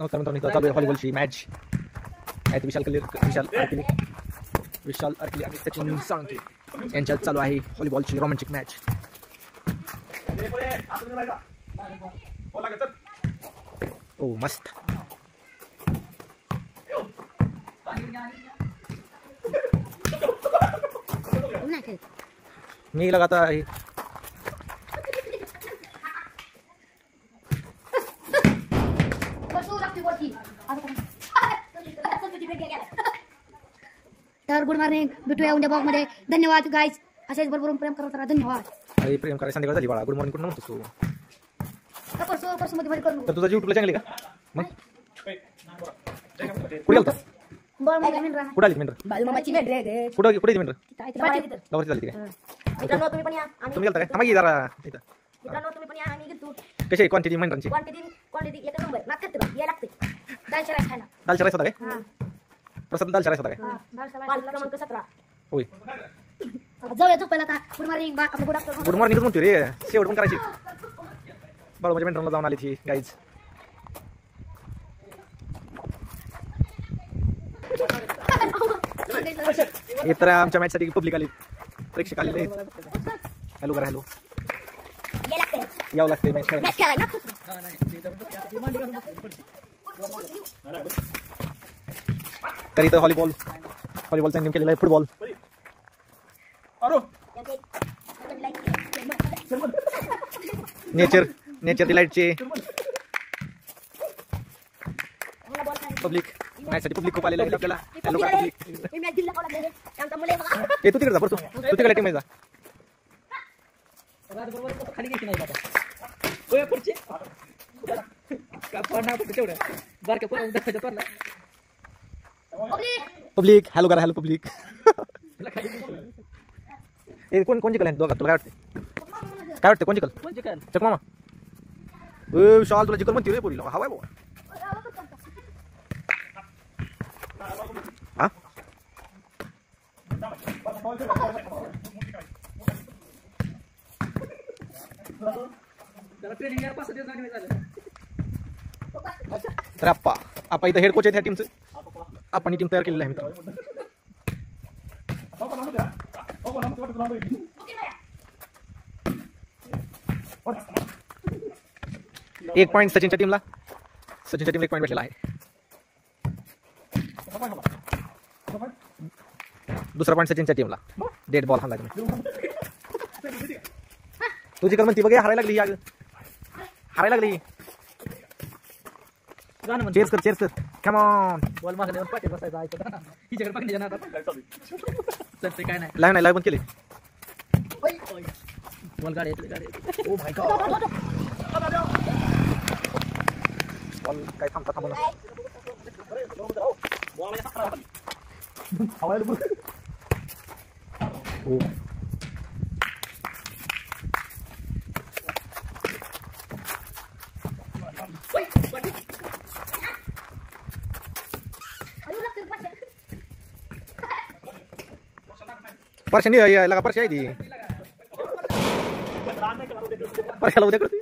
नमस्कार मित्रांनो, चालू आहे व्हॉलीबॉलची मॅच. आहेत विशाल अर्किले आणि सचिन साळुंखे यांच्यात चालू आहे व्हॉलीबॉलची रोमॅन्टिक मॅच. ओ मस्त. मी लगाता है तर गुड मॉर्निंग, भेटूया उद्या ब्लॉग मध्ये. धन्यवाद गाईज, असेच बरोबर प्रेम करत राहा. धन्यवाद. अरे प्रेम करायला संध्याकाळ झाली बाळा. गुड मॉर्निंग कुठं म्हणतोस तू? परसों मध्ये करू. तर तुझा युट्यूबला चॅनल आहे का? मग कुठे गेलतास? कुठे आली मिनर? कुठे कुठे मिनर? गावाची झाली काय? तुम्ही गेलता काय? थांबा की जरा इथं. कशी आहे क्वांटिटी मिनरांची? दालचा राईस होता काय? प्रसाद दालचा राईस होता काय? होय. जाऊया झोपायला आता. गुड मॉर्निंग बा. आपलं गुड आफ्टरनून. गुड मॉर्निंग म्हणतो रे. शेवट पण करायची. बाळू माझ्या मिनरांना जाऊन आली ती गाईज. इतर आमच्या मॅच साठी पब्लिक आली, प्रेक्षक आलेले आहेत. हॅलो करा. हॅलो यावं लागते मॅच खेळायला. तर इथं व्हॉलीबॉलचा गेम केलेला आहे. फुटबॉल नेचर डिलाइटचे पब्लिक मॅच साठी पब्लिक खूप आलेलं आहे आपल्याला. हॅलो करा पब्लिक. तू तिकडे जा. तू तिकडे टीम जा. पब्लिक हॅलो करा. Hello public. कोण जिंकल दोघात? तुला काय वाटतं कोण जिंकल? चक मामा. विशाल तुला जिंकल म्हणते रे पोरीला. हवाय बाबा. हा तर आपा इथं हेड कोच आहेत ह्या टीमचं. आपण टीम तयार केलेली आहे मित्रांनो. एक पॉईंट सचिनच्या टीमला. सचिनच्या टीमला 1 पॉईंट भेटलेला आहे. दुसरा पॉईंट सचिनच्या टीमला. डेड बॉल हाणला तुम्ही. तुझी कर म्हणती बघ. हारायला लागली. हारायला लागली. चेअर्स कर. Come on. बॉल मागण्यावर पाठी बसायचा. हिच्याकडे पाठी जाणार काय नाही. लाईव्ह बंद केली. बॉल गाडी. Oh my God. बॉल काय थांबता ओ परशा नाही लगा. परशा आहे ती. परशाला उद्या करते.